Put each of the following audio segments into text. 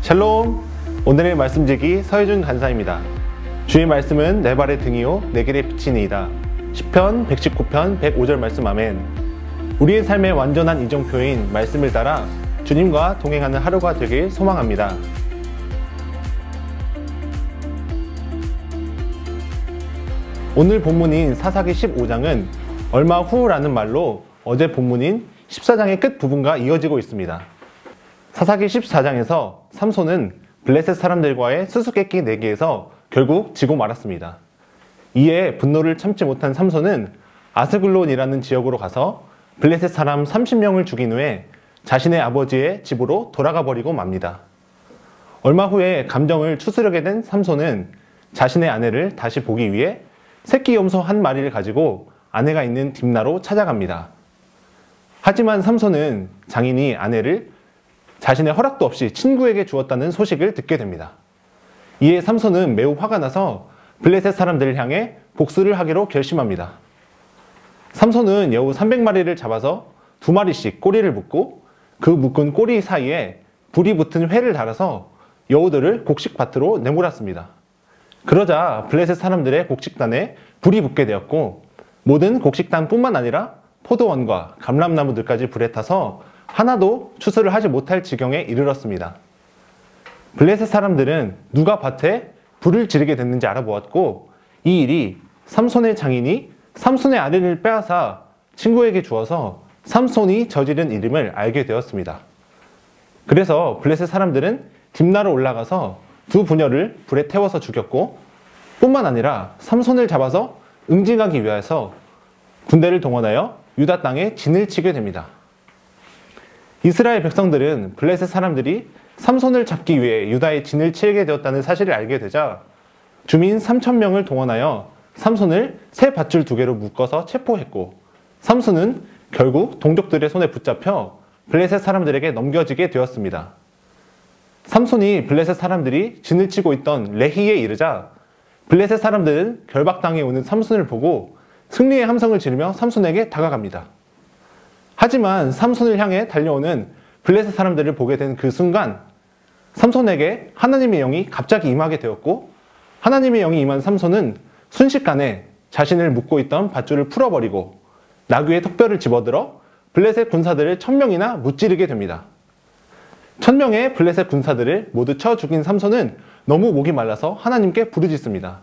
샬롬! 오늘의 말씀지기 서혜준 간사입니다. 주의 말씀은 내 발의 등이요 내 길의 빛이니이다. 시편 119편 105절 말씀 아멘. 우리의 삶의 완전한 이정표인 말씀을 따라 주님과 동행하는 하루가 되길 소망합니다. 오늘 본문인 사사기 15장은 얼마 후라는 말로 어제 본문인 14장의 끝 부분과 이어지고 있습니다. 사사기 14장에서 삼손은 블레셋 사람들과의 수수께끼 내기에서 결국 지고 말았습니다. 이에 분노를 참지 못한 삼손은 아스글론이라는 지역으로 가서 블레셋 사람 30명을 죽인 후에 자신의 아버지의 집으로 돌아가 버리고 맙니다. 얼마 후에 감정을 추스르게 된 삼손은 자신의 아내를 다시 보기 위해 새끼 염소 한 마리를 가지고 아내가 있는 딥나로 찾아갑니다. 하지만 삼손은 장인이 아내를 자신의 허락도 없이 친구에게 주었다는 소식을 듣게 됩니다. 이에 삼손은 매우 화가 나서 블레셋 사람들을 향해 복수를 하기로 결심합니다. 삼손은 여우 300마리를 잡아서 2마리씩 꼬리를 묶고 그 묶은 꼬리 사이에 불이 붙은 회를 달아서 여우들을 곡식밭으로 내몰았습니다. 그러자 블레셋 사람들의 곡식단에 불이 붙게 되었고 모든 곡식단뿐만 아니라 포도원과 감람나무들까지 불에 타서 하나도 추수를 하지 못할 지경에 이르렀습니다. 블레셋 사람들은 누가 밭에 불을 지르게 됐는지 알아보았고 이 일이 삼손의 장인이 삼손의 아내를 빼앗아 친구에게 주어서 삼손이 저지른 이름을 알게 되었습니다. 그래서 블레셋 사람들은 딥나로 올라가서 두 부녀를 불에 태워서 죽였고 뿐만 아니라 삼손을 잡아서 응징하기 위해서 군대를 동원하여 유다 땅에 진을 치게 됩니다. 이스라엘 백성들은 블레셋 사람들이 삼손을 잡기 위해 유다에 진을 치게 되었다는 사실을 알게 되자 주민 3,000명을 동원하여 삼손을 새 밧줄 2개로 묶어서 체포했고 삼손은 결국 동족들의 손에 붙잡혀 블레셋 사람들에게 넘겨지게 되었습니다. 삼손이 블레셋 사람들이 진을 치고 있던 레히에 이르자 블레셋 사람들은 결박당해 오는 삼손을 보고 승리의 함성을 지르며 삼손에게 다가갑니다. 하지만 삼손을 향해 달려오는 블레셋 사람들을 보게 된 그 순간 삼손에게 하나님의 영이 갑자기 임하게 되었고 하나님의 영이 임한 삼손은 순식간에 자신을 묶고 있던 밧줄을 풀어버리고 나귀의 턱뼈를 집어들어 블레셋 군사들을 1000명이나 무찌르게 됩니다. 1000명의 블레셋 군사들을 모두 쳐 죽인 삼손은 너무 목이 말라서 하나님께 부르짖습니다.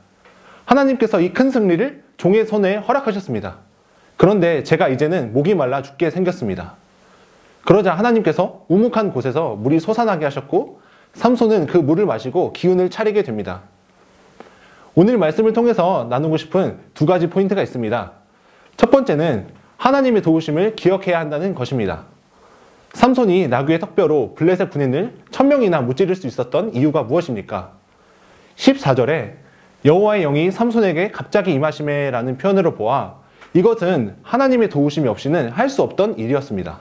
하나님께서 이 큰 승리를 종의 손에 허락하셨습니다. 그런데 제가 이제는 목이 말라 죽게 생겼습니다. 그러자 하나님께서 우묵한 곳에서 물이 솟아나게 하셨고 삼손은 그 물을 마시고 기운을 차리게 됩니다. 오늘 말씀을 통해서 나누고 싶은 2가지 포인트가 있습니다. 첫 번째는 하나님의 도우심을 기억해야 한다는 것입니다. 삼손이 나귀의 턱뼈로 블레셋 군인을 1000명이나 무찌를 수 있었던 이유가 무엇입니까? 14절에 여호와의 영이 삼손에게 갑자기 임하심에 라는 표현으로 보아 이것은 하나님의 도우심이 없이는 할 수 없던 일이었습니다.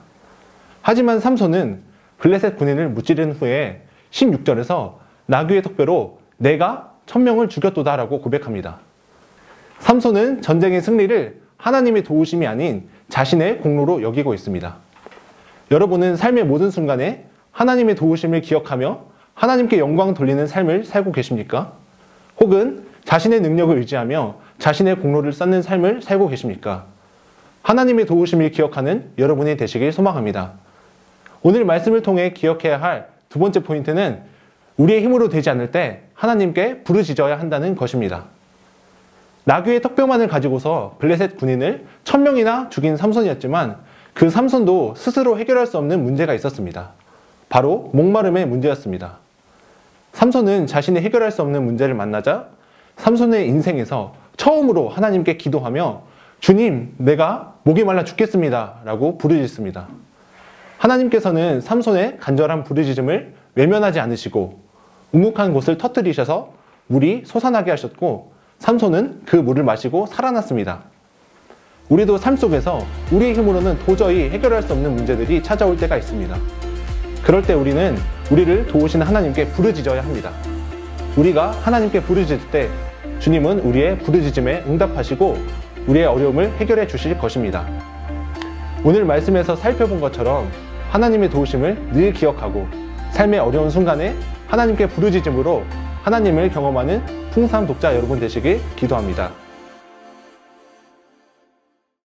하지만 삼손은 블레셋 군인을 무찌른 후에 16절에서 나귀의 턱뼈로 내가 1000명을 죽였도다 라고 고백합니다. 삼손은 전쟁의 승리를 하나님의 도우심이 아닌 자신의 공로로 여기고 있습니다. 여러분은 삶의 모든 순간에 하나님의 도우심을 기억하며 하나님께 영광 돌리는 삶을 살고 계십니까? 혹은 자신의 능력을 의지하며 자신의 공로를 쌓는 삶을 살고 계십니까? 하나님의 도우심을 기억하는 여러분이 되시길 소망합니다. 오늘 말씀을 통해 기억해야 할 2번째 포인트는 우리의 힘으로 되지 않을 때 하나님께 부르짖어야 한다는 것입니다. 나귀의 턱뼈만을 가지고서 블레셋 군인을 1000명이나 죽인 삼손이었지만 그 삼손도 스스로 해결할 수 없는 문제가 있었습니다. 바로 목마름의 문제였습니다. 삼손은 자신이 해결할 수 없는 문제를 만나자 삼손의 인생에서 처음으로 하나님께 기도하며 주님, 내가 목이 말라 죽겠습니다 라고 부르짖습니다. 하나님께서는 삼손의 간절한 부르짖음을 외면하지 않으시고 우묵한 곳을 터뜨리셔서 물이 솟아나게 하셨고 삼손은 그 물을 마시고 살아났습니다. 우리도 삶 속에서 우리의 힘으로는 도저히 해결할 수 없는 문제들이 찾아올 때가 있습니다. 그럴 때 우리는 우리를 도우시는 하나님께 부르짖어야 합니다. 우리가 하나님께 부르짖을 때 주님은 우리의 부르짖음에 응답하시고 우리의 어려움을 해결해 주실 것입니다. 오늘 말씀에서 살펴본 것처럼 하나님의 도우심을 늘 기억하고 삶의 어려운 순간에 하나님께 부르짖음으로 하나님을 경험하는 풍삼 독자 여러분 되시길 기도합니다.